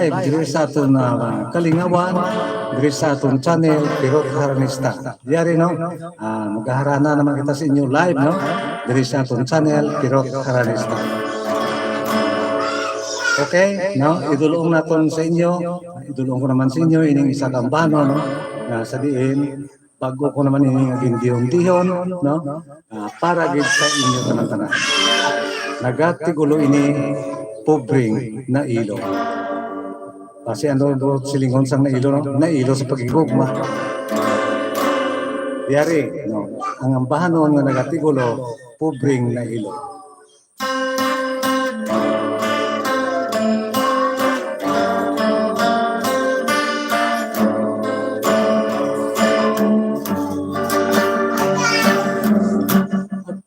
live diri sa aton kalingawan, diri sa aton channel Pirot Haranista. Diyari no, maghaharana naman kita sa inyo live no, diri sa aton channel Pirot Haranista. Okay, no, idulong naton sa inyo, idulong ko naman sa inyo ining isa kang bano no, na sa diin bago ko naman ining gindihon-dihon no, para gid sa inyo tanan-tanan. Nagatigulo ini pobring na ilo. Kasi ano do silingon sang nailo no? Nailo sa pagigugma. Diyari, no, ang ambahanon nga nagatigulo pobring na ilo.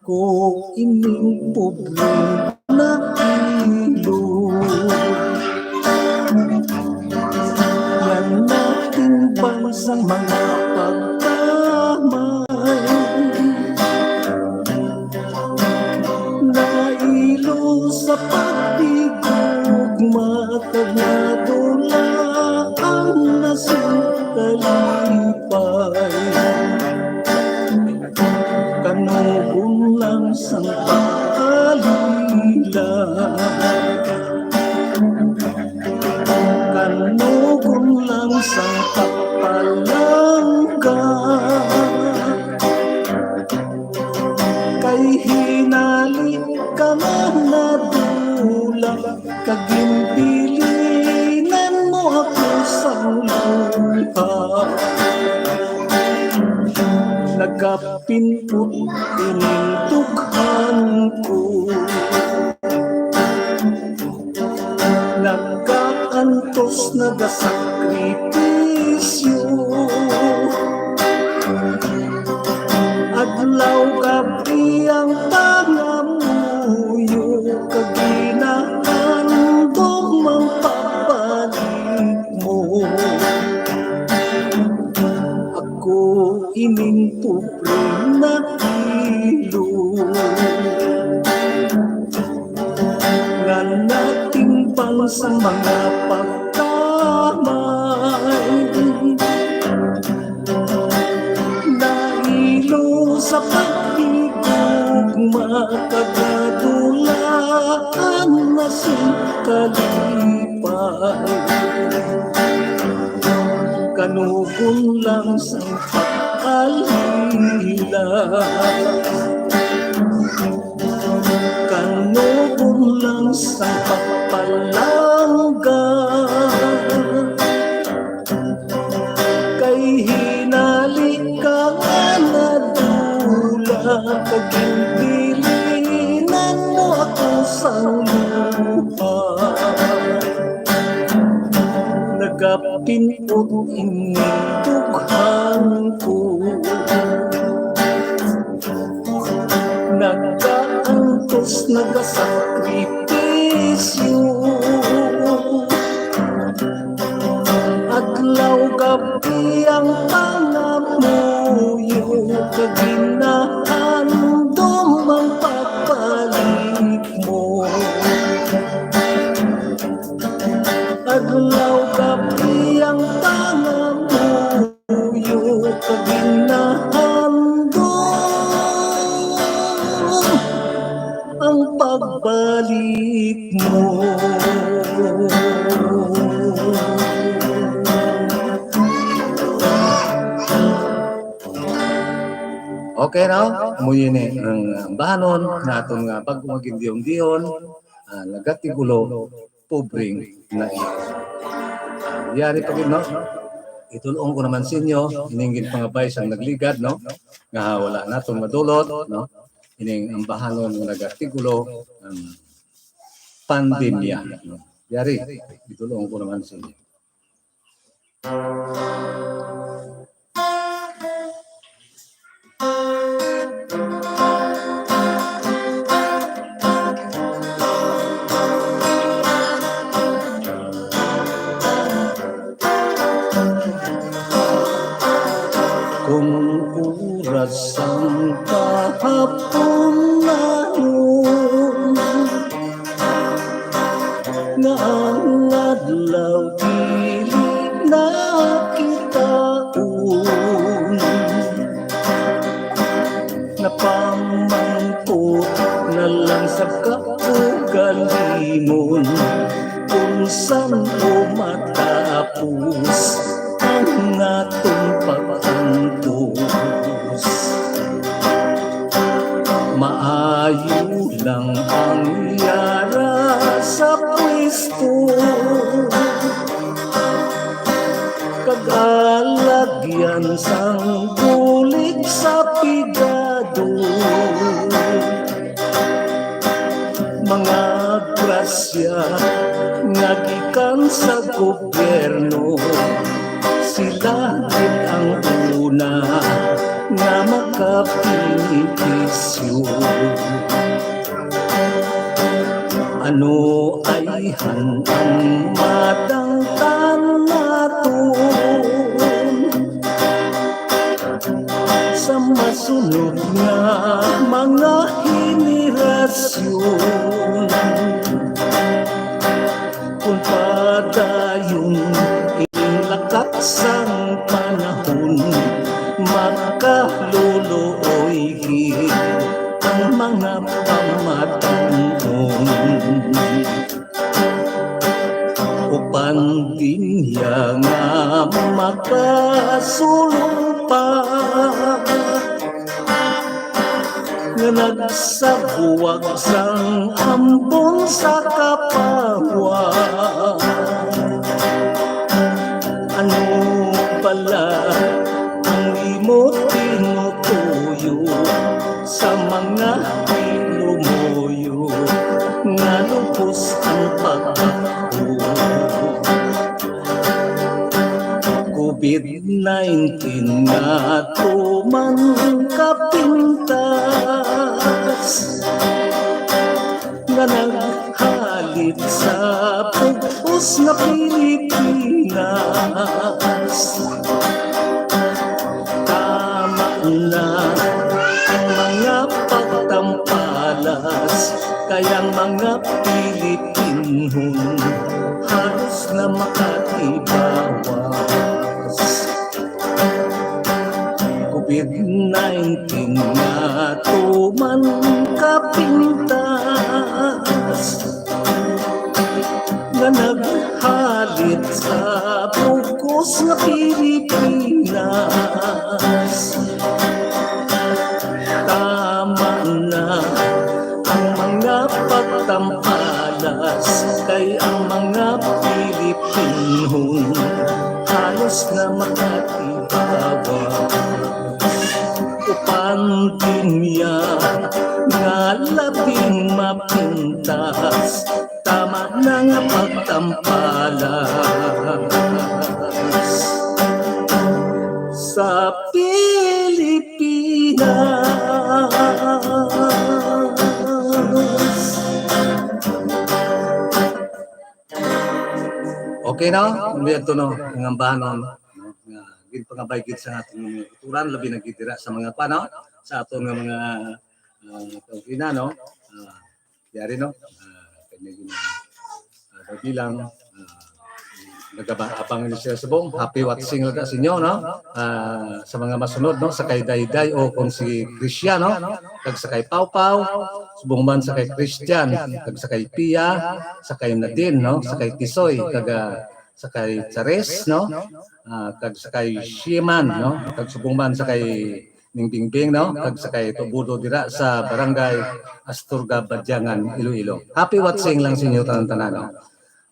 Ako ining pobring na ilo, yan nating bansang mga pagkamay, nailo sa pagdigugma, tagnadulaan na sintalipay, kanugon lang sang pag-alila, kanugon lang sang pagpalangga, kay hinali ka na nadula, kagimbilinan mo ako sa luha, nagapinput ining dughan ko, nagaantos nagasakripisyo, adlaw gabi ang pangamuyo, kaginahandong mang pagbalik mo. Ako ining pobring na ilo, nga nating bansang mga pagkamay, nailo sa pagdigugma, kagadulaan na sinkalipay, kanugon lang sa pag-alila, kanugon lang sa pagpalangga, kay hinali ka nga nadula, kagimbilinan mo ako sa luha, nagapinput ining dughan ko, nagaantos nagasakripisyo, adlaw gabi ang pangamuyo, kaginahandom ang pagpalik mo, adlaw gabi ang pangamuyo, kaginahandom ang pagbalik mo. Okay na, muyo ni ang bahanon na atong pagmagindiyong-diyon, nagatigulo pobring na ilo. Yari pagin no, itulong ko naman sa inyo, ininggin pangabay sang nagligad no, nga wala natong madulot no, ining ang bahanon nga nagatigulo pandemya no. Yari, itulong ko naman sa inyo. Kung oras ang kahapon na noon, nga ang adlaw pilit na kitaon, napamangkot na lang sa kaugalingon, kung saan o matapos ang atong pagtantos. Maayo lang ang yara sa pwesto, kagalagyan sang kulit sa pigado, mga grasya nga gikan sa gobyerno, sila din ang una nga makapinisyo. Ano ay handang madangtan naton sa masunod nga mga henerasyon, kung padayon lakas ang panahon, makaluluoy ang mga pamatanong. Upan din niya nga makasulong pa, nga nagsabuwag sang ambon sa kapawa. Ano pala ang imot tinutuyo sa mga pinumuyo, nga lupos ang pagkako. COVID-19 nga tuman kapintas, nga naghalit sa pugos na Pilipinas. Tama na ang mga pagtampalas, kayang mga Pilipinhon halos na makatibawas. COVID-19 nga tuman kapintas, nga naghalit sa pugos na Pilipinas. Tama na ang mga pagtampalas, kay ang mga Pilipinhon halos na makatibawas. Upan din niya nga labing mapintas, tama na nga pagtampalas sa Pilipinas. Okay na? Ito no, ang ambanon. Gid pangabaygid sa ating mga ituran, labi nagidira sa mga pano, sa atong mga pagkina, no? Yari, no? Bilang nagabang ni Sir Subong, happy watching lang sa inyo, no? Sa mga masunod, no? Sa kay Dayday o kung si Christian, no? Kag sa kay Pau Pau, subong man sa kay Christian, kag sa kay Pia, sa kay Nadine, no? Sa kay Tisoy, kag sa kay Chares, no? Kag sa kay Shiman, no? Kag subong man sa kay Ningbingbing, no? Kag sa kay Tubudo dira sa Barangay Asturga, Badyangan, Iloilo. Happy watching lang sa inyo tanan-tanan, no?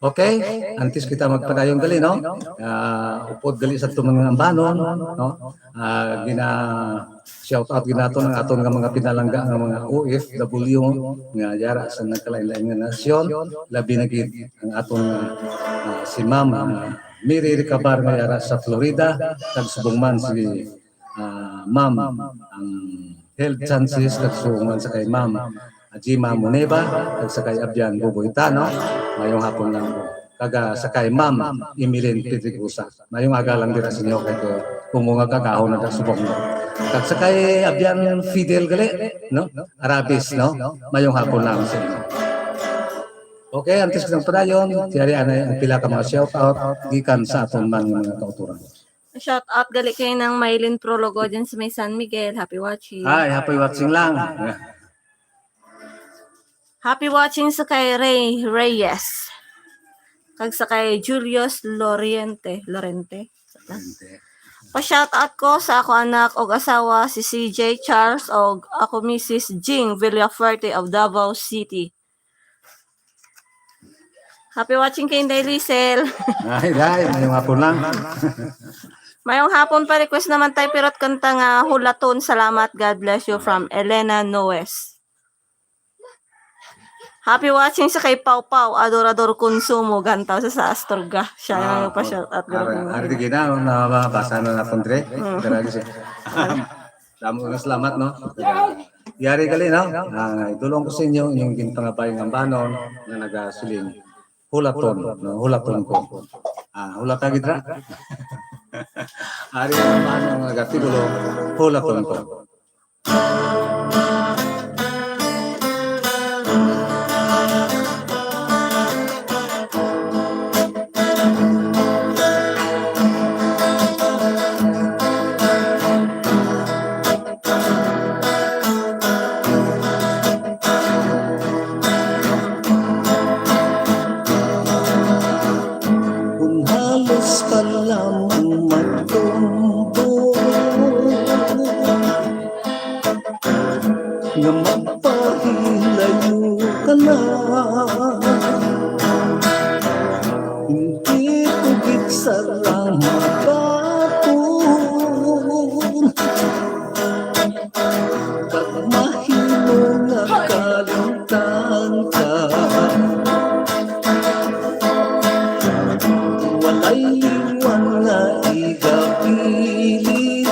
Okay, antes kita magpadayong gali, no? Upod gali sa mga ambanon, no? Shout out ginato ng aton nga mga pinalangga nga mga OFW nga yara sa nagkalain-lain nga nasyon, labi na gid ang aton si Ma'am Miri Ricabar nga yara sa Florida, kag subong man si Ma'am ang health chances, kag subong man sa kay Ma'am Jima Moneba, kag sa kay Abyan Buboytano, mayong hapon lang po. Kaga sa kay Ma'am Emilyn Pedregosa, mayong aga lang dira sa inyo kay kumunga kagahon na subong mo. Kag sa kay Abyan Fidel gali, no? Arabis, no? Mayong hapon lang sa inyo. Okay, antes ng padayon, tiyari anay ang pila ka mga shout out gikan sa aton man mga kauturan. Shout out gali kayo ng Maylin Prologo dyan sa may San Miguel. Happy watching. Ay, happy watching lang. Happy watching sa kay Ray Reyes. Kag sa kay Julius Lorente. Pa-shout out ko sa ako anak og asawa si CJ Charles og ako Mrs. Jing Villafuerte of Davao City. Happy watching kay Inday Liesel. Ay, mayong hapon lang. Mayong hapon pa request naman tayo pirot kanta nga hulaton. Salamat, God bless you from Elena Noes. Happy watching sa kay Pau Pau, Adorador Consumo, gantaw sa Astorga. Siya yung pa-shout out. Arti gina, nabasa na natin, Dre. Salamat, no? Yari kali, no? Itulong ko sa inyo yung gintangapay ng banon na nagasuling. Hulaton, no? Hulaton ko. Hulat agad ra. Ari ang banon na nagatulong, hulaton ko. na magpahilayo ka na. Hindi ko gigsarang mabaton, pag mahimo na kalimtan ka. Walay liwan na igapili,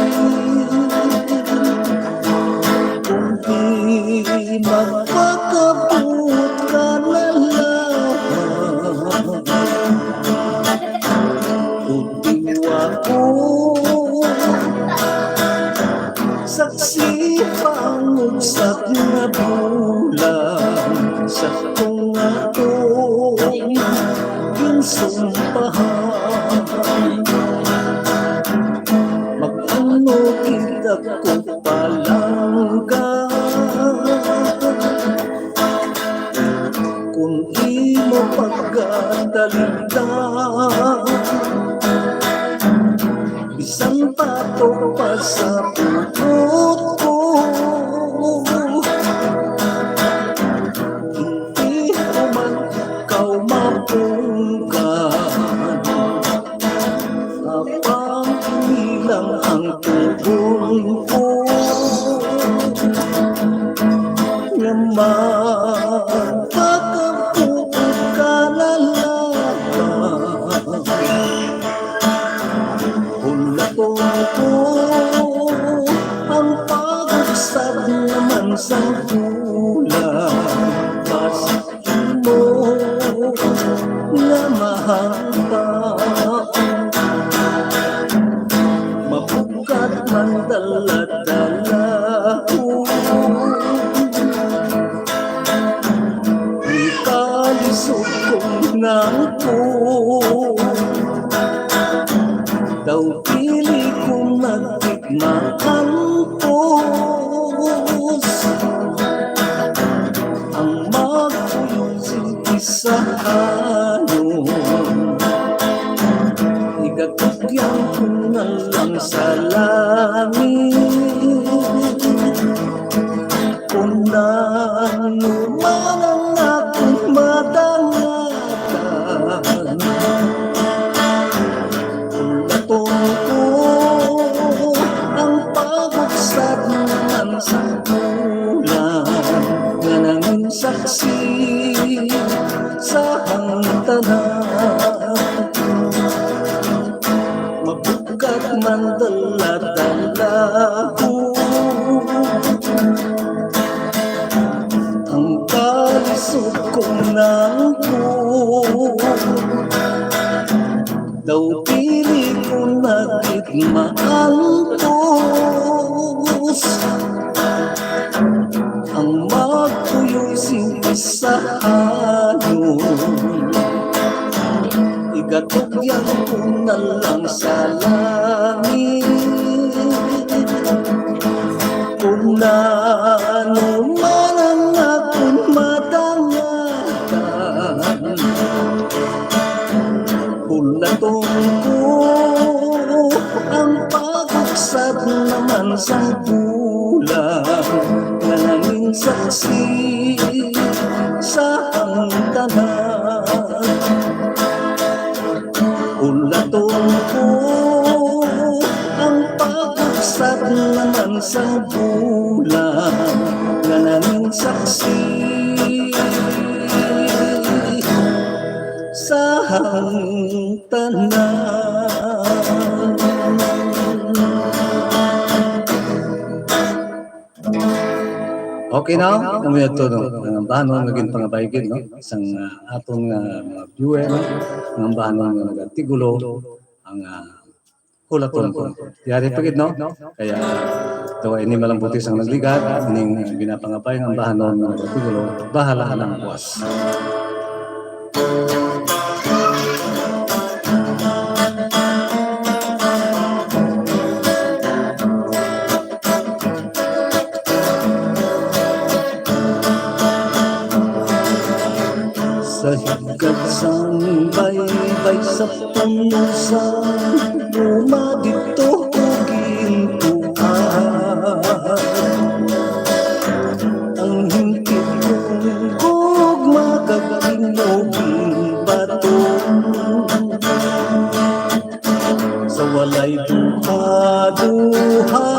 magpakabot ka na lang. Utiwa ko saksi pangugsak na bulan sa kong atong ginsumpahan. Mag-ano kita ko palangga, kung di mo pagkadalita, bisan patok pa sa putot ko. Hindi ko man ikaw mapungkan, apang inilang ang tugon ko. Naman pagkapuot ka na lang, hulaton ko ang pag-usad naman sa bulan. Basta mo na mahanta, mabukat man dala-dala ko. Ikalisod kong nangko, daw pili kong nagtigmaantos, ang magpuyusin isahanon. Igagugyan ko na lang sa langit, kung ano man ang aking madangatan. Hulaton ko ang pag-uksad naman sa bulan, nga nanging saksi sa hangtanan. Mabugat man dala-dala ko, ang kalisod kong nangko, daw pili ko nagigmaantos, ang magtuloy sin isahanon. igatugyan ko na lang sa langit. Kung na ano man ang akong madangagan, hulatong ko ang pag-uksad naman sa bulan, na nanging saksi sa hangganan. Hulatong ko ang pag-uksad naman sa bulan, na nanging saksi sa hangganan. Okay na, kami ito ng bahanon naging pangabaygin, no? Isang atong mga viewer, ng bahanon nga nagatigulo ang hulaton ko. Yari pagid, no? Kaya tawa ini malambutis ang nagligat, ining ginapangabay ang bahanon nga nagatigulo, bahala ng buwas. Sa higad sang baybay sa punusan, luma dito ko gintuan. Ang hingkit kong gugma kaginoging bato, sa walay duha-duha,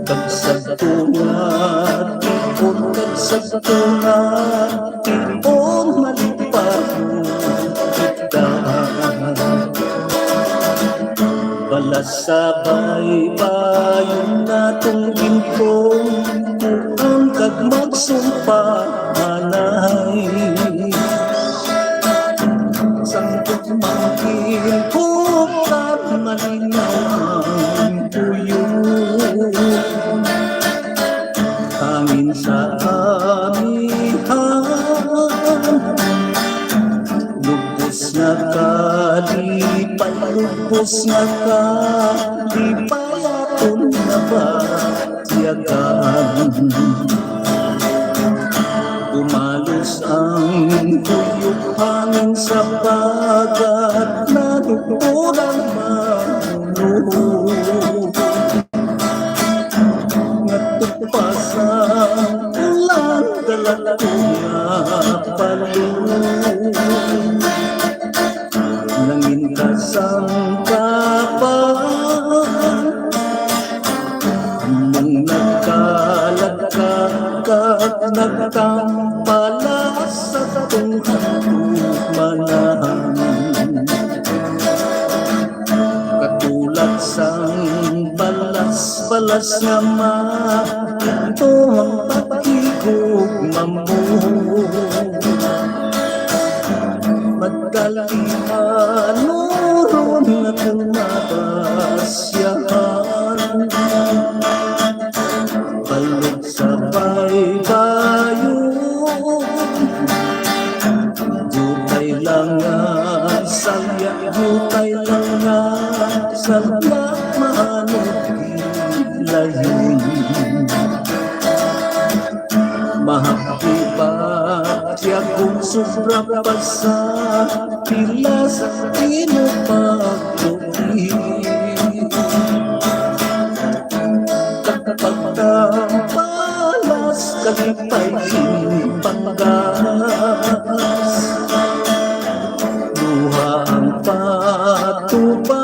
kagsag tungat tipon, kagsag tungat tipon, malipahon kita. Balas sa baybayon natong gintong, kung kag magsumpahanay. Sangkot mangkin hukad, malinaw ang tuyo. Hangin sa amihan, lubos nga kalipay, lubos nga kalipay, aton na batiyagan. Umalos ang tuyok, hangin sa bagat, nanukod ang manulog. Pasang ulan, dala ko nga palong, nangin kasang kapan, mong nagkalagkag, nagkampalas sa itong hatumanan. Katulad sang balas-balas nga ito ang pagkigugma mo. Magkalihan noon na kumabasyahan, balik sa baybayon, yutay lang nga salya, yutay lang nga salya, mahanap layon. Mahakibat siya kung sobra pa sa pila sa pinupagluwi. Pagtampalas kalipay panggas, luha ang patubas,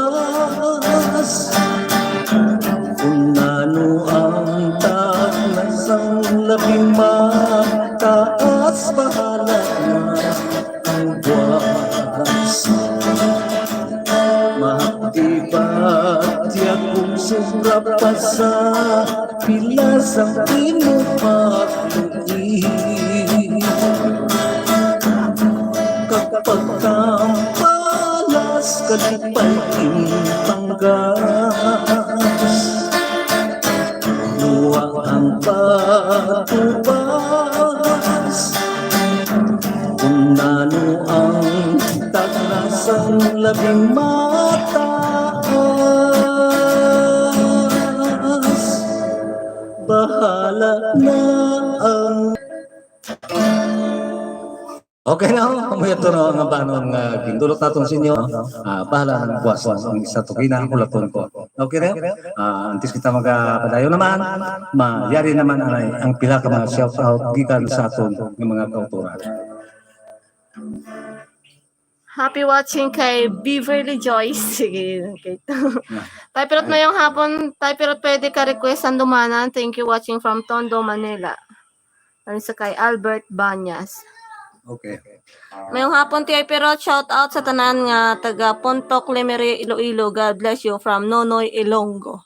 kung ano ang taknas ang labing mataas, bahala na ang buwas. Mahakibat siya kung sobra pa sa pila sa pinupagluwi. Kapag tampalas kalipay panggas, luha ang patubas, ang labing mataas. Bahala na ang Okay na, kumuya to no, nga banon nga gindulot naton sa inyo. Bahala ng buwas ang isa to kinakulaton ko. Okay na? Antes kita magpadayo naman, mayari naman ang pila ka mga shout out gikan sa aton ng mga kauturan. Happy watching kay Beverly Joyce. Sige. Okay. Tay pirot mayong hapon. Tay pirot pwede ka request ang dumanan. Thank you watching from Tondo, Manila. Ano sa kay Albert Banyas. Okay. Mayong hapon Tay pirot shout out sa tanan nga taga Pontoc, Lemery, Iloilo. God bless you from Nonoy, Ilonggo.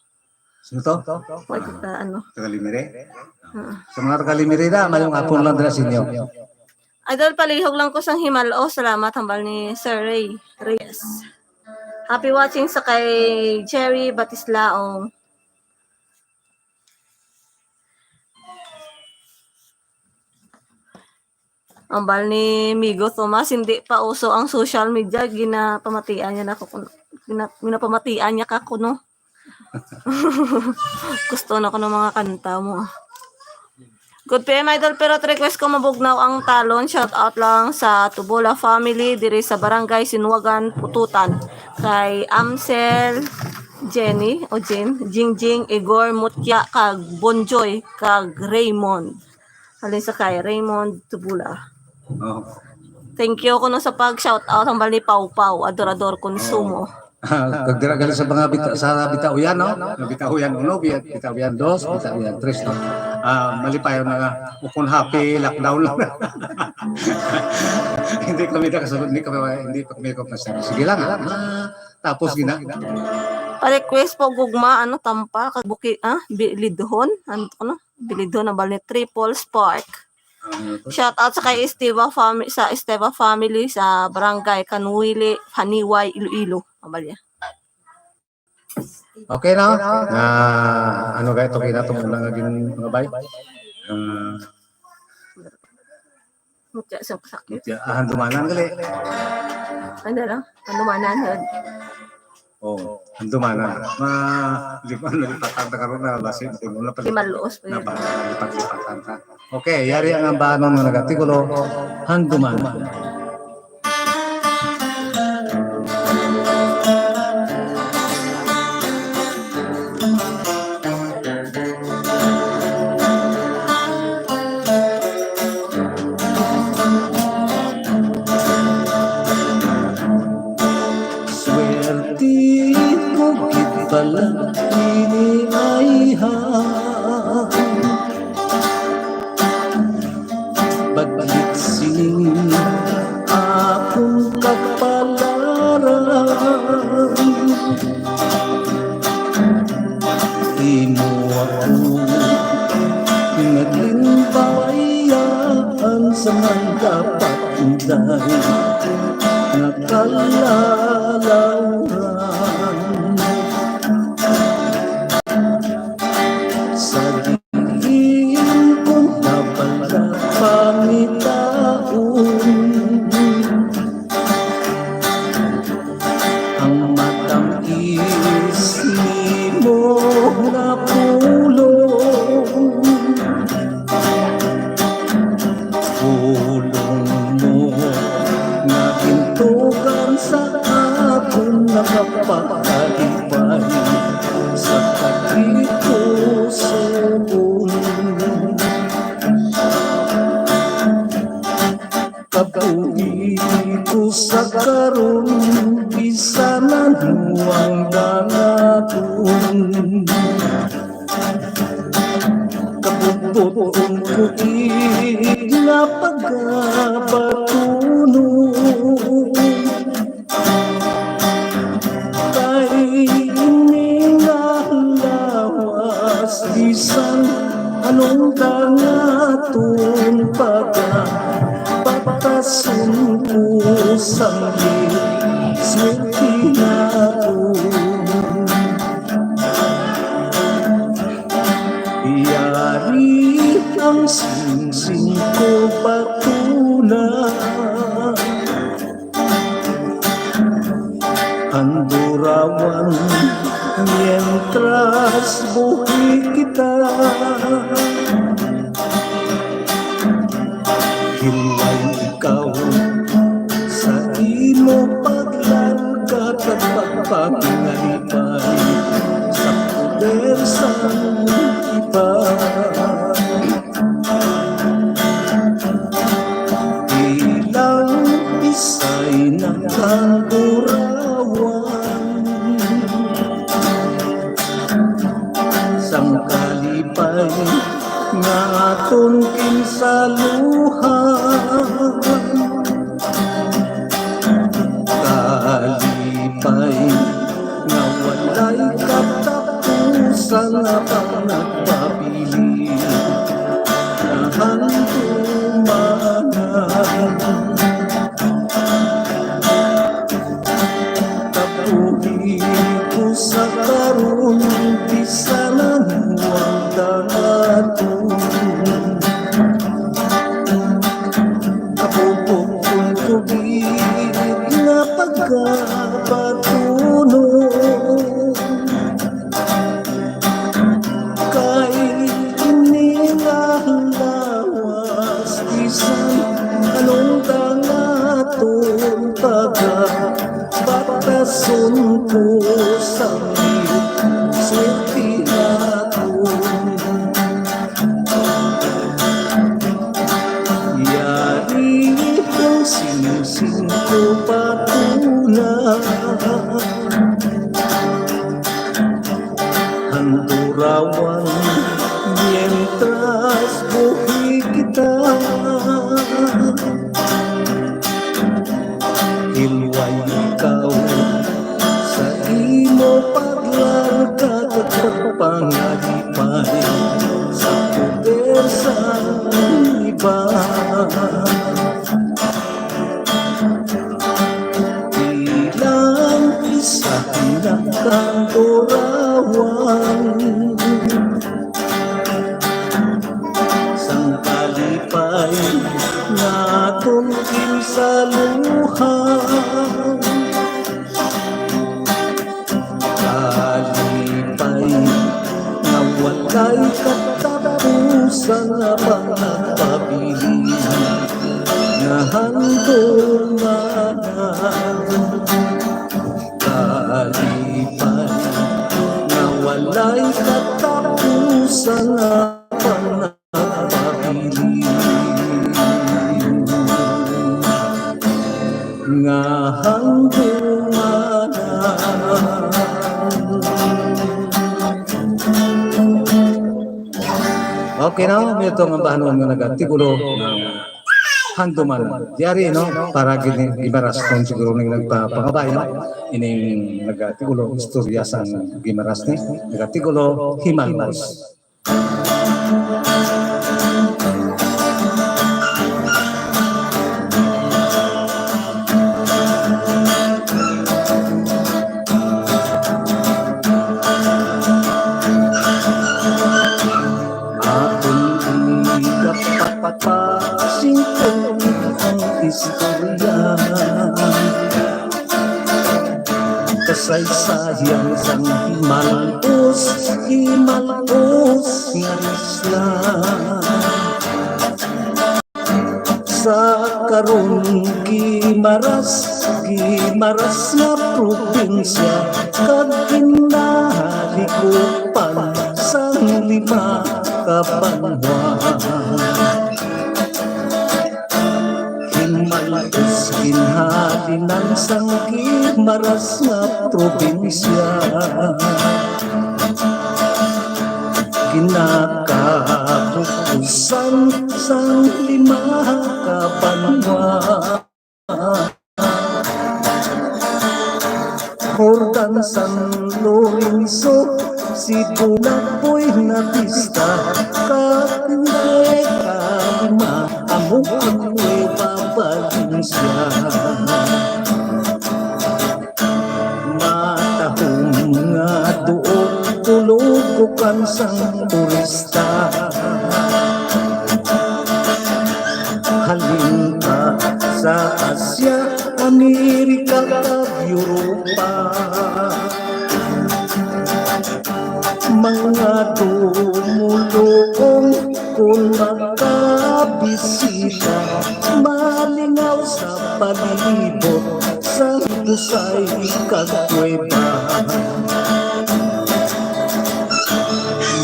Sino to? Wag ka ano. Tagalimire? Sa mga tagalimire na, mayong hapon lang dala sa inyo. Idol, palihog lang ko sang himalo. Salamat hambal ni Sir Ray Reyes. Happy watching sa kay Jerry Batislaong. Hambal ni Migo Thomas, hindi pa uso ang social media. Ginapamatian niya na ako. Ginapamatian niya ka kuno. Gusto na ko ng mga kanta mo. Good PM Idol, pero request ko mabugnaw ang talon. Shout out lang sa Tubola family diri sa Barangay Sinuwagan, Pututan. Kay Amsel, Jenny, o Jingjing, Igor, Mutya, kag Bonjoy, kag Raymond. Halin sa kay Raymond Tubula. Oh. Thank you kuno sa pag-shout out ang bali Pau Pau, adorador konsumo. Pagdira gali sa mga bitauyan, no? Bitauyan 1, bitauyan 2, bitauyan 3, no? Malipayo na ukon happy lockdown lang. Hindi kami nakasunod, hindi kami kapasya. Sige lang, tapos gina. Pa-request po gugma ano tampa kag buki bilidhon ano ko no bilidhon na bali Triple Spark. Shout out sa kay Esteva family sa Barangay Kanuili, Haniway, Iloilo. Abalya. Okay na? Ano kaya ito kaya itong ulang naging mga bay? Mutya sa sakit. Handumanan gali. Ano lang? Handumanan. Oo, handumanan. Nalipatan ka karoon na basin. Limaluos pa yun. Nalipatan ka. Okay, yari ang ambanon ng nagatikulo. Handumanan. Balang ini ay baglit sining akong kapalaran. Imo ako naging bayaan sa mga dapat dahil nakalalawran. Kapuito sa karon bisa na nuwang dangatun. Kaputon ko na pagkabatuno kay iningalawas bisan anong dangatun pagkasumpo sambil swerte nato. Yari ang singsing ko patuna mientras buhay kita. Hilay ikaw sa imo paglarga at pagpapangalipay sa poder sa iba. Ilang isa'y nakagurawan sang kalipay nga aton kinsaluhan. Kalipay nga walay katapusan nga panagpapili na handumanan. Tapuhi ko sa karon di sana huwag dagatun. Kapupukul ko gigit na pagkapatunon. Kay inilalawas bisan anong dangaton pagkapatason ko sa iyong swerte naton. Yari kong sinusin ko patunay handurawan mientras buhay kita. Hilway ikaw sa imo paglarga at pagpangalipay sa poder sa iba. Ilang isa nakagurawan sang kalipay nga atong kinsaluhan. Kalipay nga walay katapusan nga pagpapili na handumanan. Kalipay nga walay katapusan nga panagpapili nga handumanan. Okay na, ito ang bahanon nga nagatigulo ng handuman. Diari, no? Para gimaras kung siguro nang nagpapangabay, no? Ining nagatigulo, istorya sa gimaras ni. Nagatigulo, Himalmos. Singkong ang istorya, kasaysayan sang Himalmos, Himalmos nga isla. Sa karon Gimaras, Gimaras nga probinsya, kag kinahikupan sang 5 ka banwa. Himalmos ginhalinan sang Gimaras nga probinsya, kinakapupusan sang 5 ka banwa. Jordan, San Lorenzo, Siguna po'y natista, Kapinde, Kalima, Among ang Nueva Valencia. Matahong nga doon, tulugukan sang turista. Halin ka sa Asya, Amerika at Europa. mga dumulong kung makabisita, malingaw sa palibot sa husay kagweba.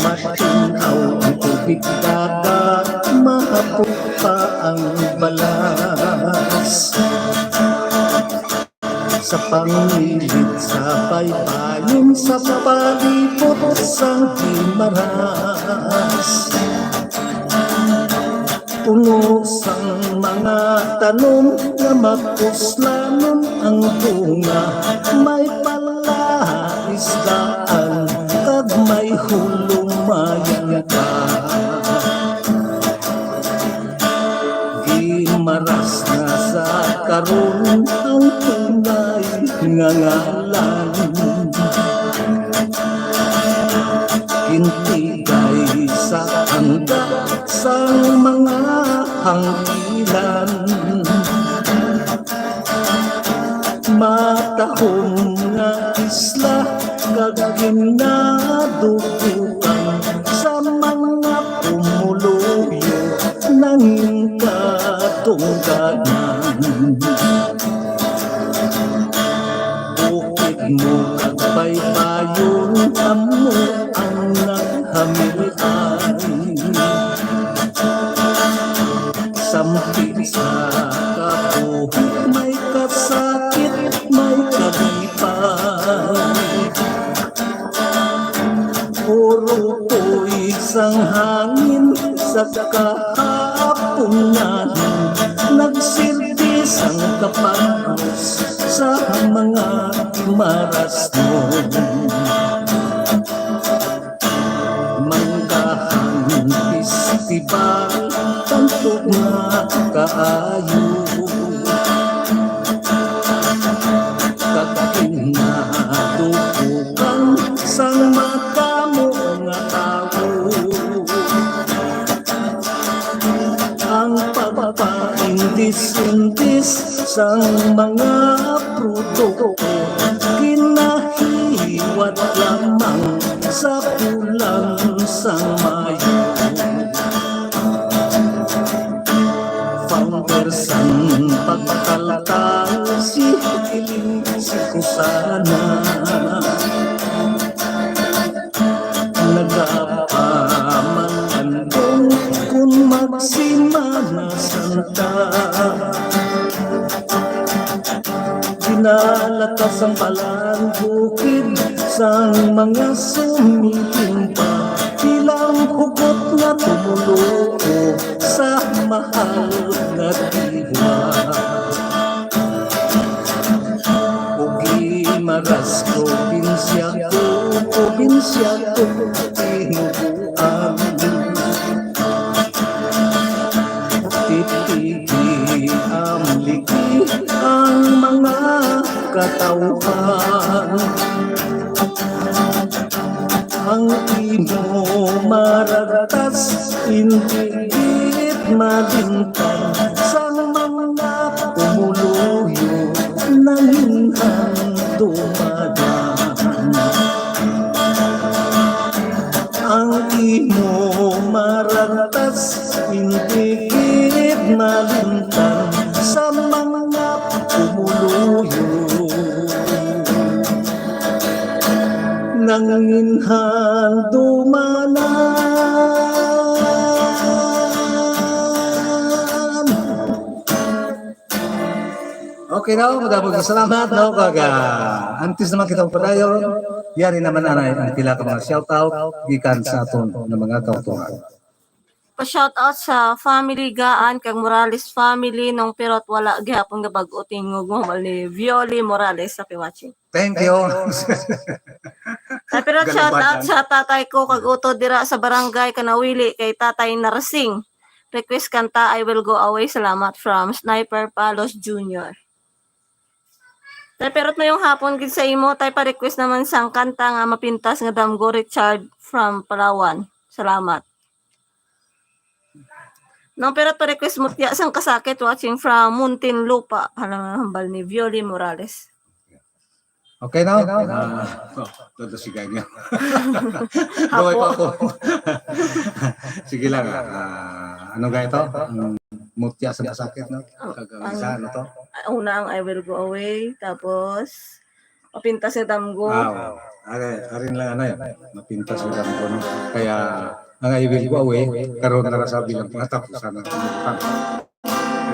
Matinaw ang tubig dagat, mahapot pa ang balas. Sa pangilid sa baybayin, sa palibot sa Gimaras, puno sang mga tanom na mapuslanon ang bunga, may palaisdaan kag may hulumayan pa. Gimaras na sa karon ang tunay nga ngalan, kintigay sa hangga sang mga hanggilan, matahong nga isla kag ginadudukan sa mga pumuluyo nanging katungganan. Bukid mo kag baybayon, amo ang naghamian, sampit sa kabuhok may kasakit, may kalipay. Puro po isang hangin sa kahaponan, nagsilbi sang kapagos sa mga Gimaras noon. Manggahang festival, tanto nga kaayo, kaginadubukan sang matamo nga tao. Ang pagpaindis-indis sang mga produkto, kinahiwat lamang sa bulan sang Mayo. Founder sang pagkaltal, si Hiling, si Kusana, nagapamangandong kung magsimana santa. Pinalakas ang palangkukid sang mga sumitimpa, ilang hugot na tumulo sa mahal na diwa. O Gimaras, probinsya ko, tinubuan. Titigi amliki ang mga katauhan, ang imo maratas, intigit malintang sa mga pumuluyo nanginghang dumadaan. Ang imo maratas, intigit malintang sa mga pumuluyo nanginghang dumanan. Okay na, madamog salamat no kag antes naman kita padayon, yari naman anay ang pila ka mga shoutout gikan sa aton ng mga kautuhan. Pa-shoutout sa family gaan kag Morales family nung pirot wala gihapon nga bag-o tingog mo ni Violi Morales sa watching. Thank you. Sa pirot shoutout sa tatay ko kag uto dira sa barangay Kanawili kay Tatay Narsing. Request kanta I Will Go Away. Salamat from Sniper Palos Jr. Tay pirot mo yung hapon gid sa imo, tay pa request naman sang kanta nga mapintas nga Damgo Richard from Palawan. Salamat. Nang pero to request mo tiya sang kasakit watching from Muntinlupa, hambal ni Violi Morales. Okay na? Dadasigay niya. Gawin ko ako. Sige lang. Ano ga ito? Mutya sa masakit, no? Kagawisa, ano to? Una ang I will go away, tapos mapinta sa damgo. Wow. Arin lang ano yan. Mapintas sa damgo, no? Kaya ang I will go away, karoon na rasabi ng pangatapusan ng pangutang.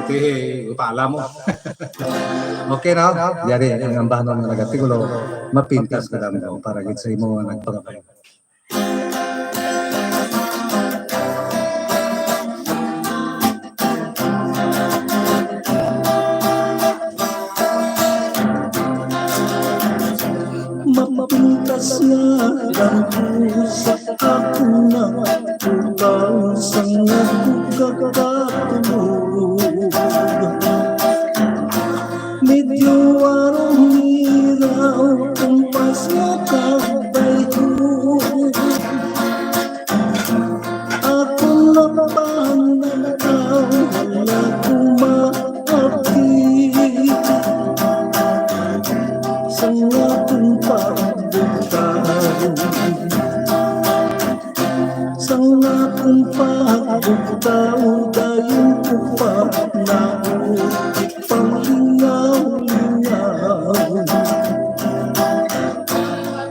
Ito utala mo. Okay na? Yari, ang ambahan ng nagatigulo, mapintas ka damgo para git sa imo nagpangapay. Mapintas na lang po sa ako na utang sa nagkakatulog. Medyo araw-hiraw kumpas mo kabay ko. Ako na pananaw, wala kumapit sa aking pagbutaw, sa aking pagbutaw, dahil ko pa naulit pang lingaw-lingaw.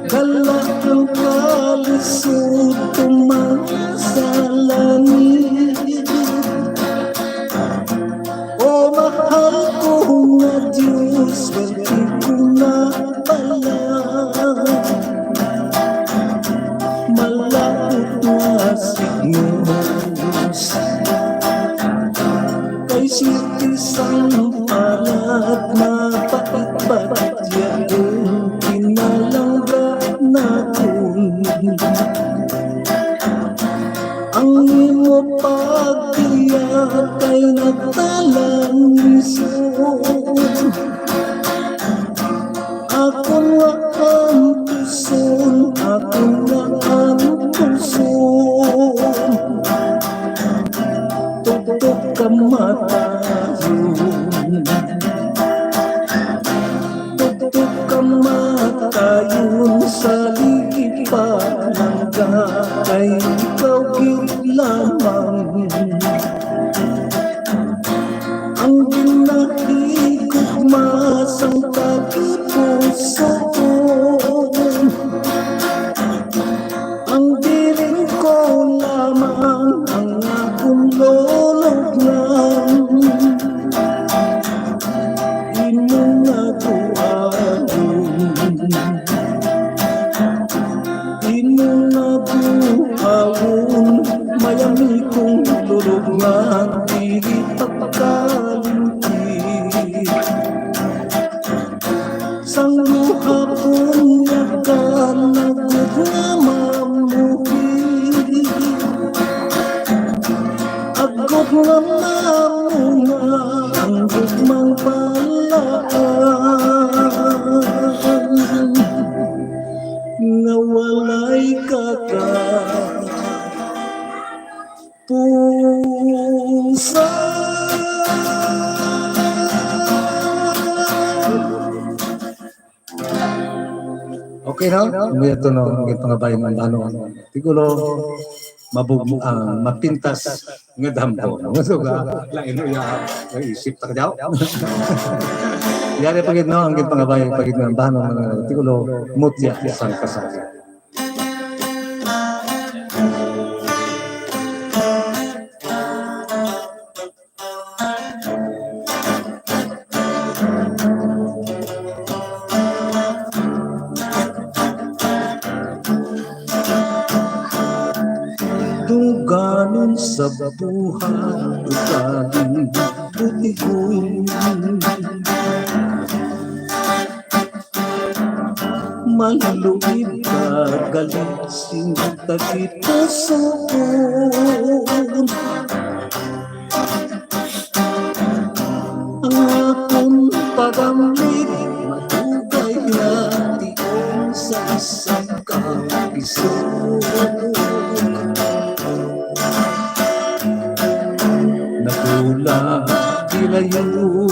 Galak ang kalisod tumasa langit. O mahal ko nga Diyos, swerte ko na pala. Malapot na signos kay sitisang palat na pakipat yaon kinalangga natin. Ang imo pagtiyak ay nagtalang isod. Ako nga ang puson, ako nga ang puson. Tutok kamatayon, tutok kamatayon sa likipan ng kay ikaw lamang. Ang ginahigog masang kagipuso ko, ang diring ko lamang ang akong lologyan. Imong nabuhayon, imong nabuhayon, mayami kong lologyan, dili pagkalimti. Sang luha kong yakan nagod na mamuhi, agod na mamunga ang gugmang palaan. Nga walay pusa. Okay na? May ito no, ang pangabayan ng ano. Tigulo, mapintas nga damgo. So ga lain ya isip ta daw. Yari pagid no ang pangabayan pagid ng bano ng tigulo mutya sang kasal. Duganon sa buhay, duganon butigoy. Maluluid ka, galisin, tagitusoon. Ang akong pagamit, matugay natin sa isang kapisod. Nagula dilayon,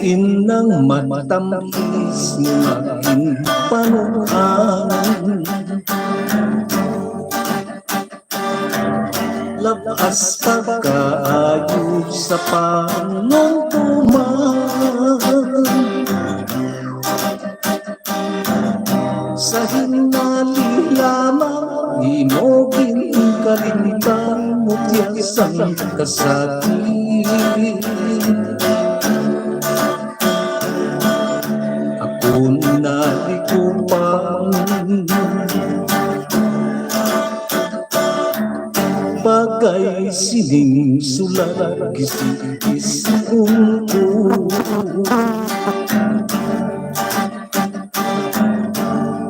Diin ng matamis mo aking panukan. Labas pagkaayos sa panuntuman. Sa hinali lamang imogin kalimutan mo tiyasan kasakit. Ako nalikupan bagay sining sulat kisi-kisipon ko.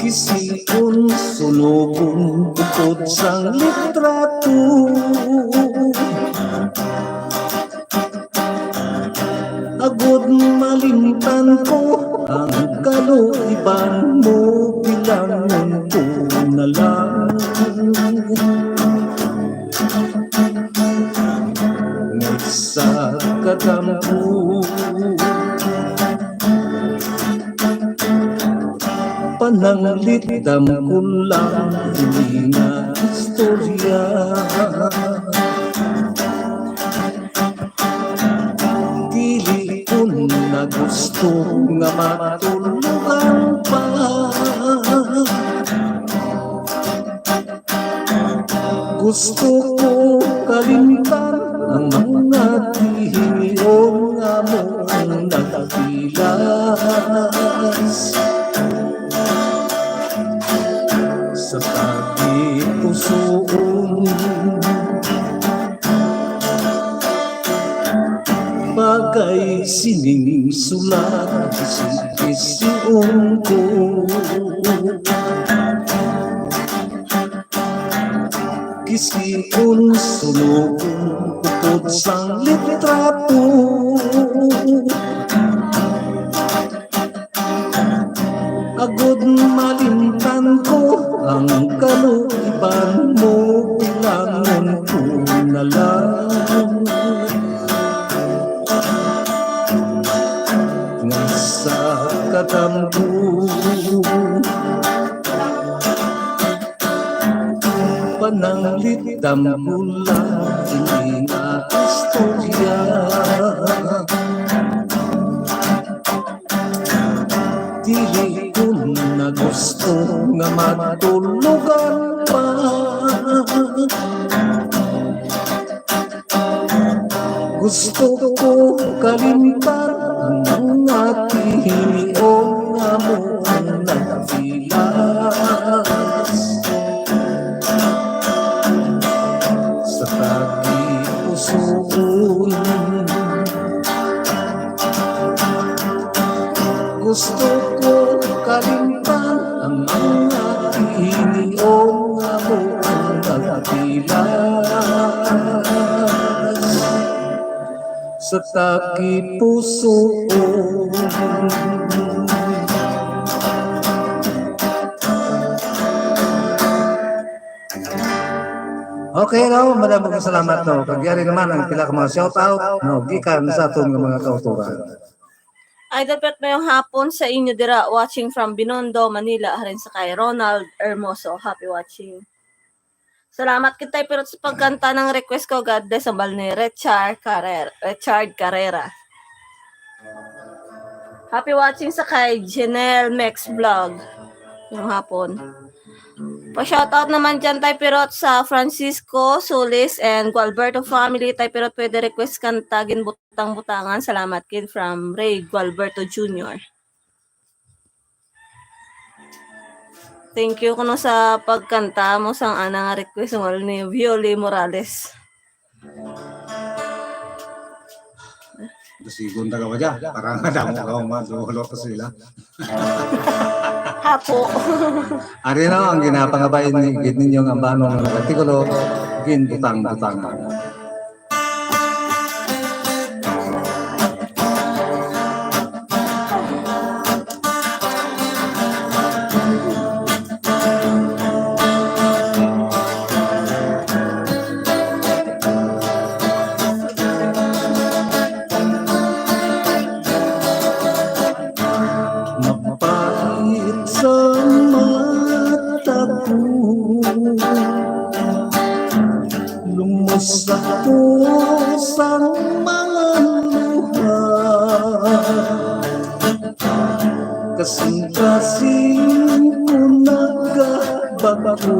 Kisipon sunobon bukod sang litrato. Agod malimtan ko ang kaluiban mo, bilangon ko na lang. Ngay sa kadampo pananglitam ko lang hindi na istorya. Dili ko na gusto nga matulugan pa. Gusto ko kalimtan ang mga tihiyong nga mong nagpilas. Sa tabi pusoon bagay sining sulat kisi-kisiun ko. Kisiun sunobon bukod sang litrato. Agod malimtan ko ang kaluiban mo, bilangon ko na lang. Ngay sa katampo pananglitam ko lang hindi na istorya. Dili ko na gusto nga matulugan pa. Gusto ko kalimtan ang mga tihiyong nga mong nagpilas. Sa tabi pusoon gusto ko kalimtan ang mga tihiyong nga mong nagpilas. Sa tabi pusoon okay, no, maraming salamat no. Kagyari naman ang pila ka mga shoutout no, gikan sa atong mga kauturan. Idol Pet mayong hapon sa inyo dira watching from Binondo, Manila, harin sa kay Ronald Hermoso. Happy watching. Salamat kita pero sa pagkanta ng request ko, God bless ang bal ni Richard Carrera. Happy watching sa kay Janelle Mex Vlog. Yung hapon. Pa-shoutout naman dyan tayo pirot sa Francisco Solis and Gualberto family tayo pirot pwede request kanta ginbutang-butangan. Salamat kid from Ray Gualberto Jr. Thank you kuno sa pagkanta mo sang ana nga request mo ni Violi Morales. Sigun talaga ka dyan. Parang madamo ka masulot sila. Hapo. Ari na ang ginapangabayin ninyong ambano ng artikulo, ginbutang-butangan. sa pusang mga luha, kasing-kasing ko nagbabago.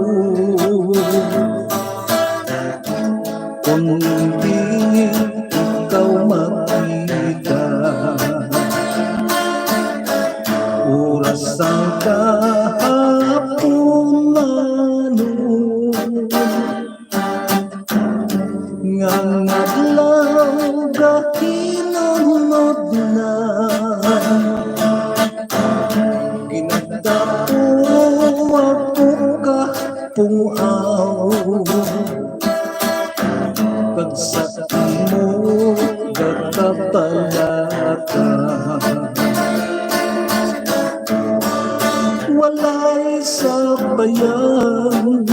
Kung di ikaw makita, oras ang kahapon na noon, nga naglaw gahinunod na, ginagdapo ako kapungaw, pag sa imo gagkabalaka, walay sabayan,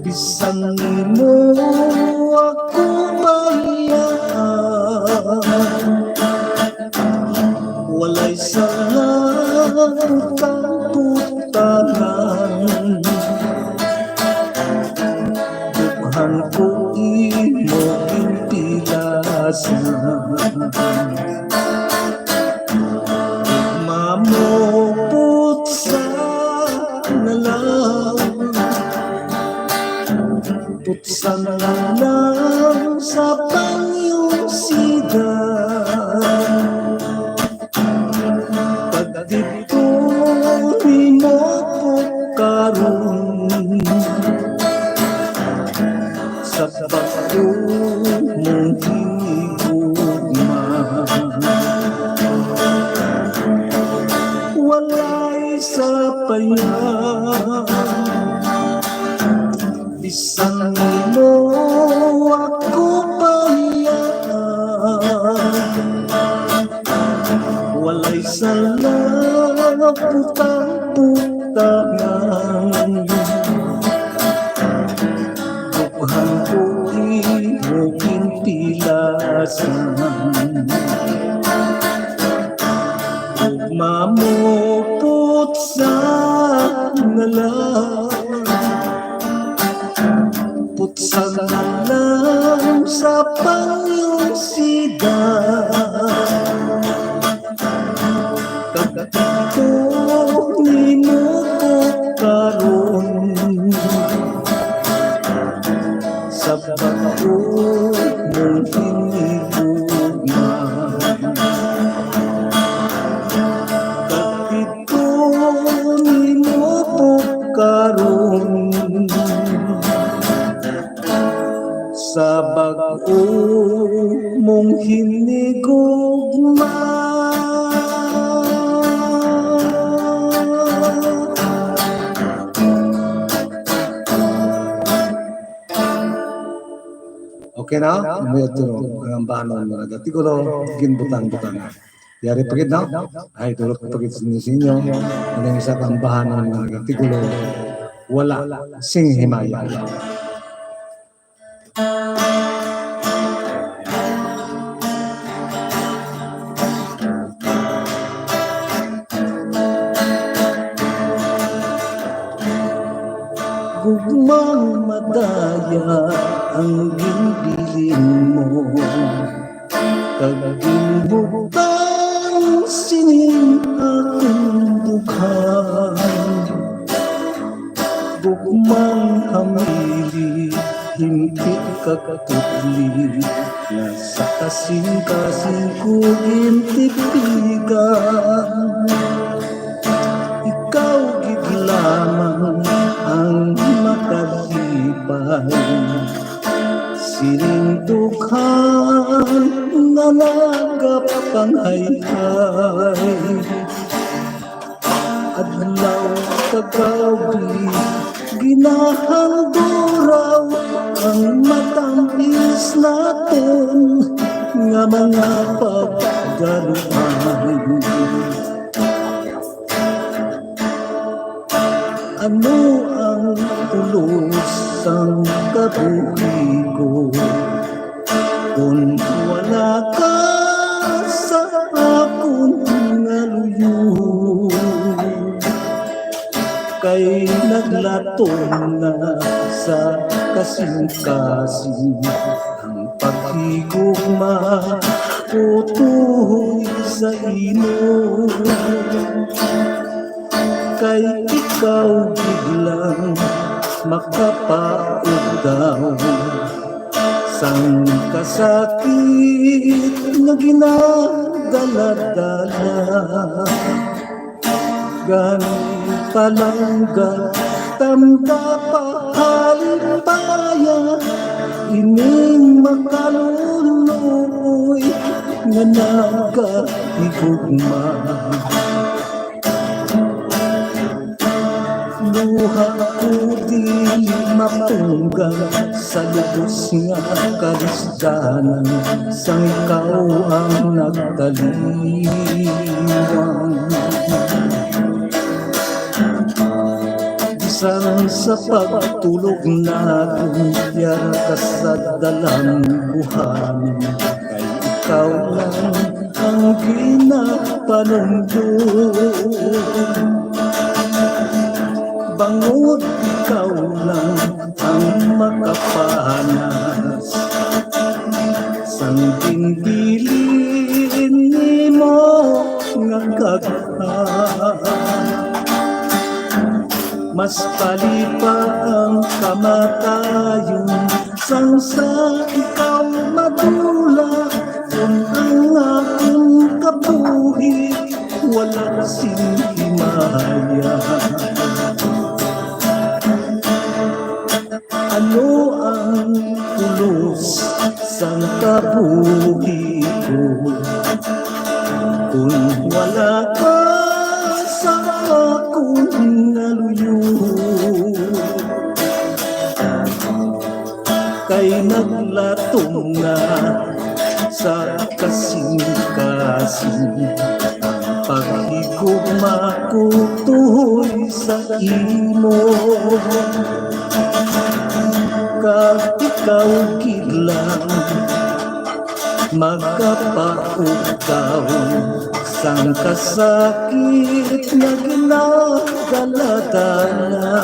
bisan mo ako bayaan, walay salang putanan, dughan ko imo intilasan, mamupot sa nalang, putsa na lang sa panyong sida, pagdito ni mo po karon, sa bato mong hinigugma, walay sabayan, bisan mo ako bayaan, walay salang putang-putangan, dughan ko imo intilasan, mamupot sa nalang, putsa na lang sa panyong sida, kagdito ni mo ko karon, sa bato mong hinigugma, kagdito ni mo ko karon, sa bago mong hinigugma. Okay na? May ito ang bahanon mo na gatigulo, ginbutang-butang. Yari pagid na? Ay, tulog pagid sa inyo. Anong isa kang bahanon mo na gatigulo, wala sing himaya. Gugmang madaya ang ginbilin mo, kagimbutang sining akong dughan, gugmang hamili hintik kakatuli, nasa kasing-kasing ko gintipigan, ikaw gid lamang ang makalipay, sining dughan na nagapangayhay, adlaw kagabi ginahanduraw ang matamis natin nga mga pagdaluhan. Ano ang tulos ang kabuhi ko kung wala ka sa akong ngaluyo? Kay naglatom na sa kasing-kasing ang paghigugma utoy sa imo. Kay ikaw biglang makapaog daw sang kasakit na ginadala-dala. Gani palangga tanda pahalipaya ining makaluluoy nga nagahigugma. Luha ko di mapunggan sa lubos nga kalisdanan sang ikaw ang nagdaliwan. Bisan sa pagtulog natin yara ka sa dalang buhanin, kay ikaw lang ang ginapanungdon. Bangod ikaw lang ang makapanas sang dinbilin nimo nga kagha. Mas palipa ang kamatayon sang sa ikaw madula. Kung ang akong kabuhi wala kasing himaya. Ano ang pulos sang kabuhi ko kung wala ka sa akong naluyo? Kay naglatong na sa kasing-kasing ang paghigugma ko tuhoy sa imo. Kag ikaw kidlang magkapautaw sang kasakit na ginadaladala.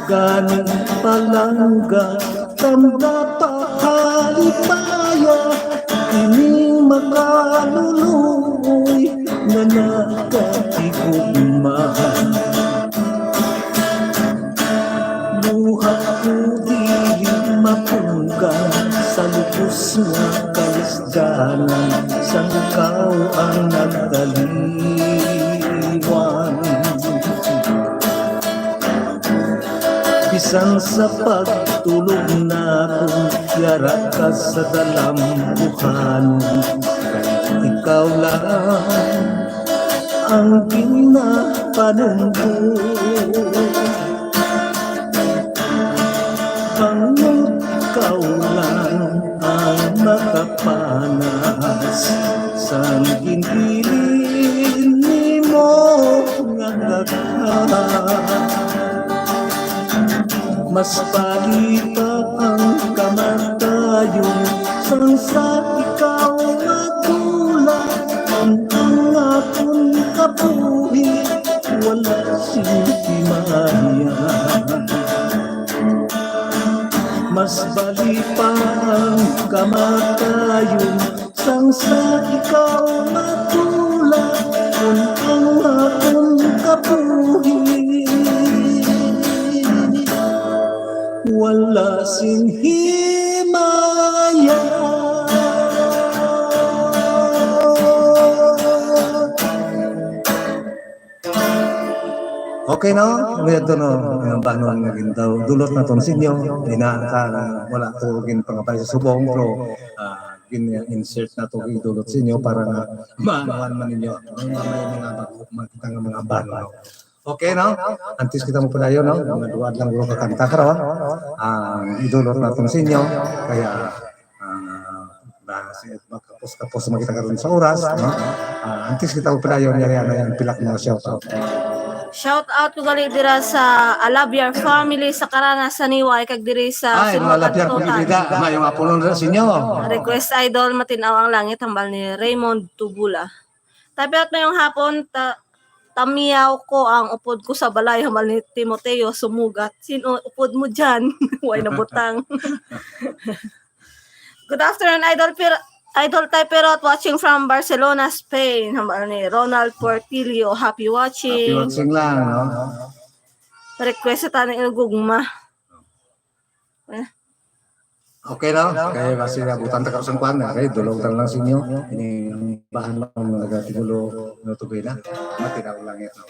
Ganing palangga tanda pahalipaya ining makaluluoy na nagahigugma. Buhat ko dili mapunggan sa lubos nga kalisdanan sang ikaw ang nagdaliwan. Bisan sa pagtulog natin yara ka sa dalambuhan, kay ikaw lang ang ginapanungkol. Bangod ikaw lang ang makapanas sa ginbilin nimo nga gagha. Mas palipa ang kamatayon sang sa ikaw madula. Ang akong kabuhi wala sing himaya. Mas bali pa ang kamatayon sang sa ikaw matula. Kung ang akong kabuhi wala sing himaya. Okay no? May ito no, yung banon nga gintaw. Dulot na itong sinyo, inaka wala ito pangapay sa subong, pero insert na ito dulot sinyo para nga maanuan man ninyo. May makita nga mga banon. Okay no? Antis kita mo pala yun no? Mga duwad lang guro kakanta ka raw. Idulot na itong sinyo, kaya kapos makita ka rin sa oras. No? Antis kita mo pala yun, yan pilak mga shoutout. Shout out ko gali dira sa Alabiar family sa Karanasan Niway kag diri sa Ay, mga lapyar pagkibida, mayong apulon na sa inyo. Request idol matinaw ang langit hambal ni Raymond Tubula. Tabiat mayong hapon tamiyaw ko ang upod ko sa balay hamal ni Timoteo sumugat. Sino upod mo dyan? Huwag na butang. Good afternoon, Idol Typerot watching from Barcelona, Spain. Hamal ni Ronald Portillo. Happy Happy watching. watching lang, no? Request sa tanong ilugugma. Okay na? Kaya kasi nabutan ta sa kwan na, kaya dulog lang sa inyo. Ini bahan lang ng nagatigulo na tubig na. Matinaw lang ito.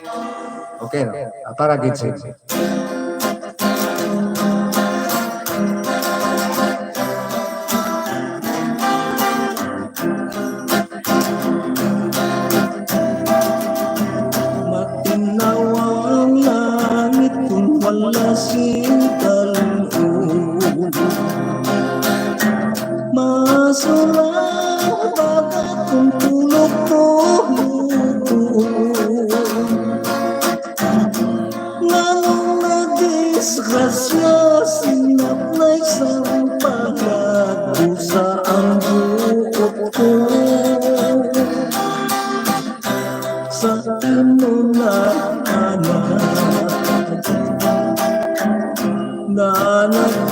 Okay na? Para gid sa inyo. Matinaw ang langit kung wala sintalon. Masurang bagat kung tulog ko nganong nadisgrasya sinaplay sa pagkadusa ang buot ko sa imo na anak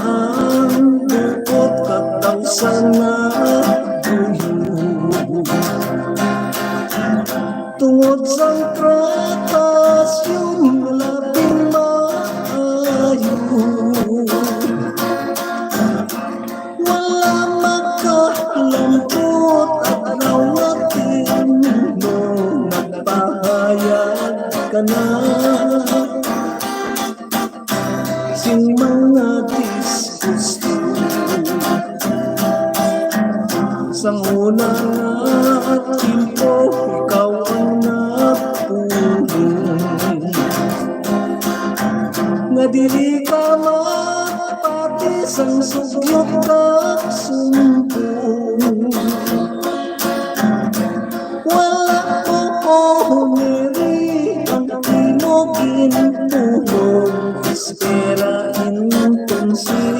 ang buot katawsan na tuyog tungod sa tratas yung labing maayo wala makalampot at nawatin mo nagpahayag ka na sing mga disgusto sang una nga timpo ikaw ang napulong nga dili ka mapati sang sugyot ka sumpong wala ko humiri ang tinogin tulong espera entonces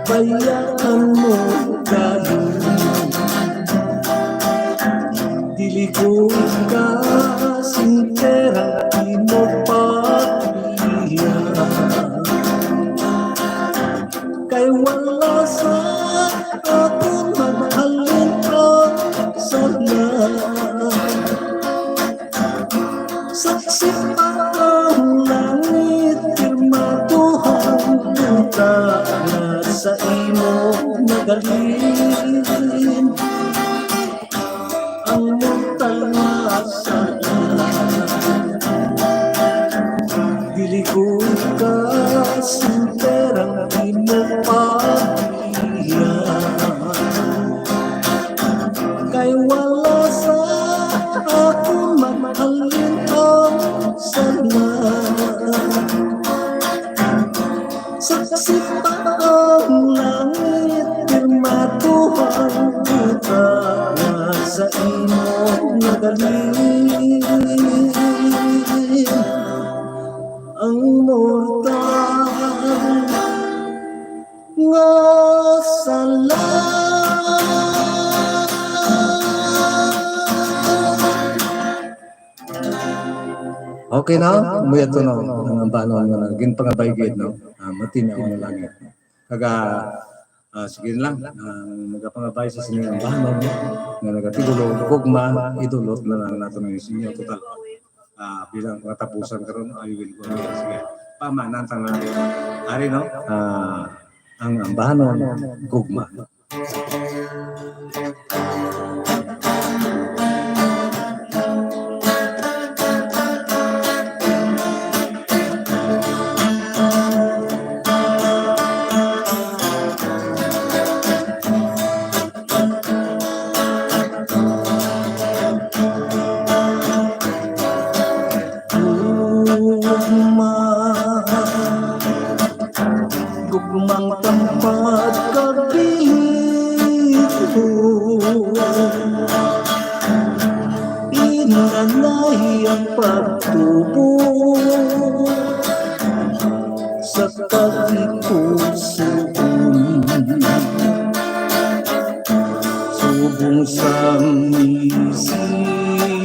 bayaan mo kayo dili ko ka sintera di mo pagpilihan kay wala sa akong maghalin ang sana saksi pa ang langit pirmaduhan punta na sa imo nagalin ang mortal na dili ko ka sinterang di mo pagpilihan kay wala sa akong mamahalin ang sana saksi pa ang langit pirmaduhan kita sa imo nagalin ang mortal nga sala Okay na? Umuya to no? Ang banon nga naging pangabaygid, no? Matinaw na langit. Kaga, sige lang, nagapangabay sa sinyo ang banon, nga nagatigulo, gugma, idulot na lang nato ng sinyo, total. Bilang katapusan karon I will go. Sige, pamanantang na. Ari, no? Ang banon, gugma. Gugmang tempat kapilit ko inanay ang pagtubo sa kapusoon subong sa isip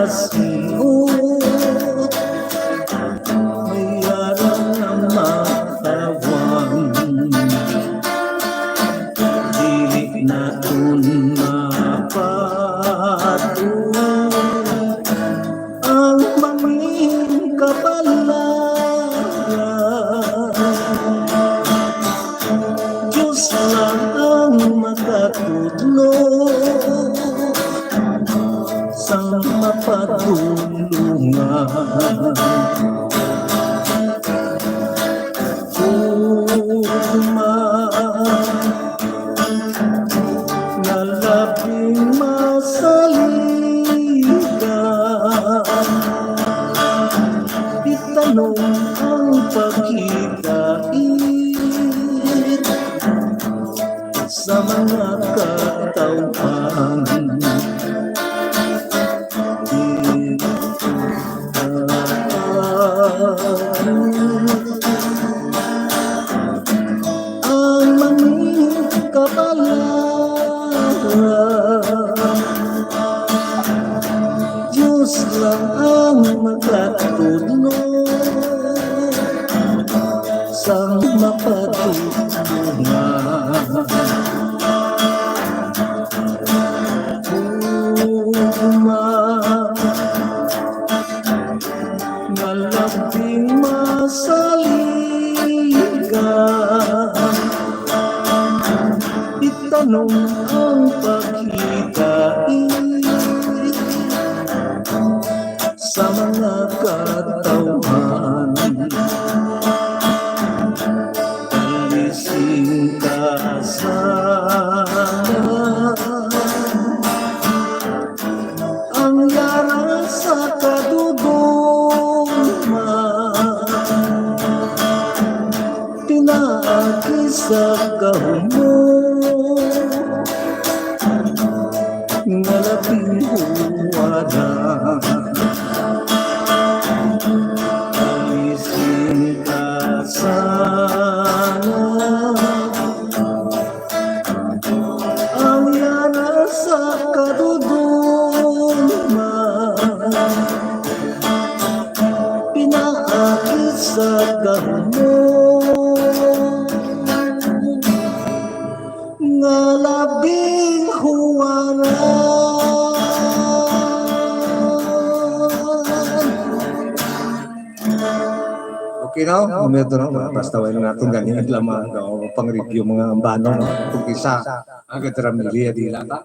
pasiot, mayroon na matawan, dili na mapato ang manging kabalaran. Diyos lang ang makatudlo sang mapatulungan. Nga labing masaligan, itanong ang pagkikait sa mga katauhan. Ang manging kabalaran, Diyos lang ang makatudlo sang mapatulungan. Nga labing masaligan, itanong ang pagkikait sa mga katauhan. Alising ka sana ang yara sa kadudungman, pinaagi sa kahumo nga labing huwara. Alising ka sana ang yara sa kadudungman, pinaagi sa kahumo nga labing huwara. Okay no? Momento no? Basta wala natin ganyan lamang no? Pang-review mga ambano no? Kung isa, agad ramili di lata.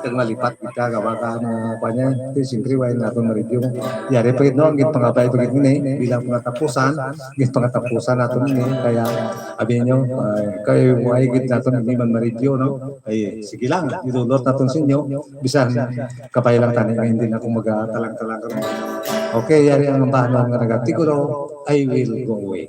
Kung malipat kita gawa ka na kanya, siyempre wala natin ma-review. Yari pa ito, ang pangabay ito gini, bilang pangatapusan, pangatapusan natin ini, kaya sabihin nyo, kayo maigit natin hindi man ma-review, no? Ay, sige lang, idulot natin sa inyo, bisan kapay lang tanin, hindi na kung mag-talang-talang. Okay, yari ang ambano ng nagatigulo, I will go away.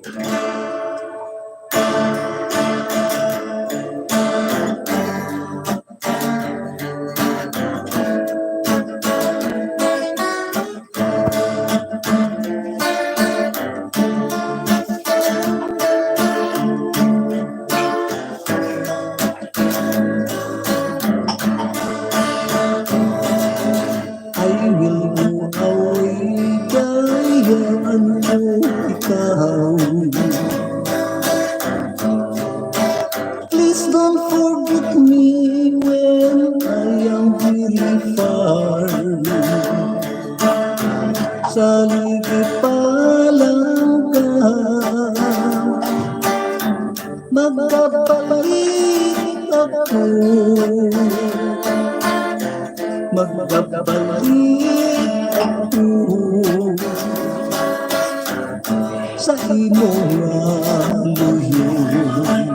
I will go away, gayaan mo ikaw. Please don't forget me when I am really far. Sa ligid pa lang ka, magkabalik ako. Magbabalik ako sa imong luyon.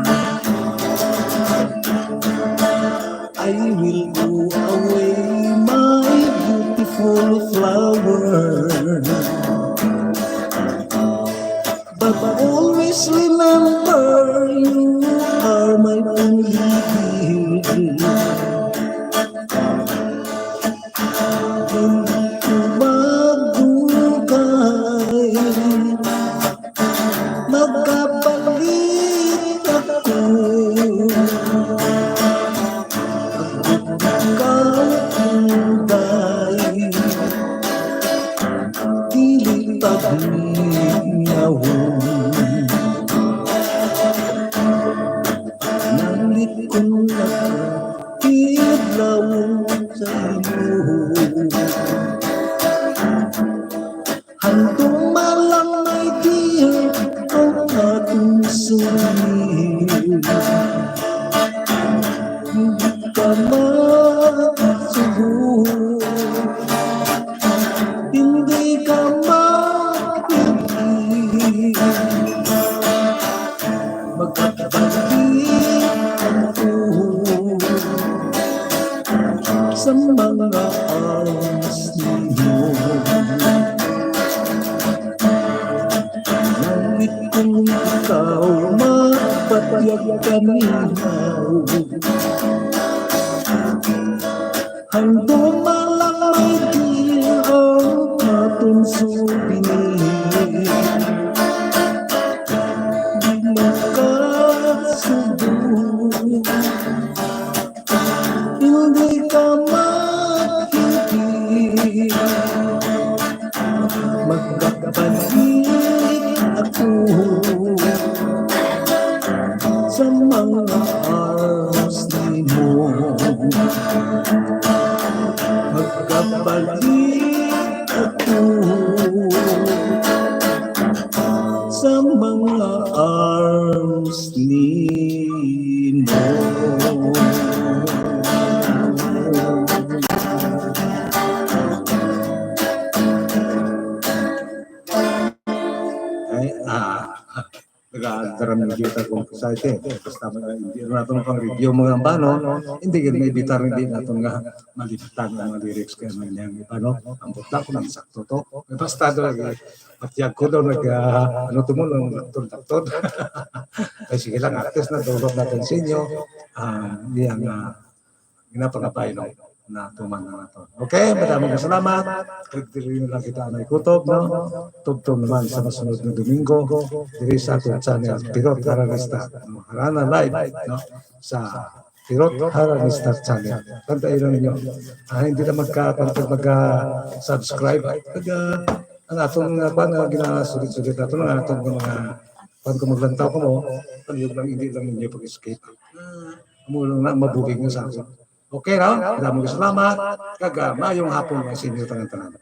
I will go away, my beautiful flower, but always remember you are my only gift. Magkabalik ako, ikaw ang day. biyak kaminaw Hando malamay di ang atong souvenir Di makasubo Hindi ka maghihintay Magkakabalik ako sa mga arms ni mo Magkabalik ako sa mga arms ni mo nag-aadaram ng kita kung sa ite. Basta hindi natin pang review mga bano, hindi ka may bitar hindi natin nga malipitan ang mga lyrics kaya mga niyang bano. Ang butla ko ng sakto to. Basta doon, patiyag ko doon, ano tumulong, laktod-laktod. Ay sige lang, artist na doon natin sa inyo. Hindi ang ginapangapay na tuman na ito. Okay, maraming salamat. Pagdiri lang kita na ikutob, no? Tugtog naman sa masunod na Domingo. Diri sa ating channel, Pirot Haranista. Harana live, no? Sa Pirot Haranista channel. Kantain lang ninyo. Hindi na magka-subscribe. Ang atong ginasulit-sulit nato ng atong mga pag maglantaw ko mo, paniyog lang hindi lang ninyo pag-escape. Mulong na mabugig nyo sa akin. Okay, no? Maraming salamat. Mayong hapon mga sinyo tanan-tanan.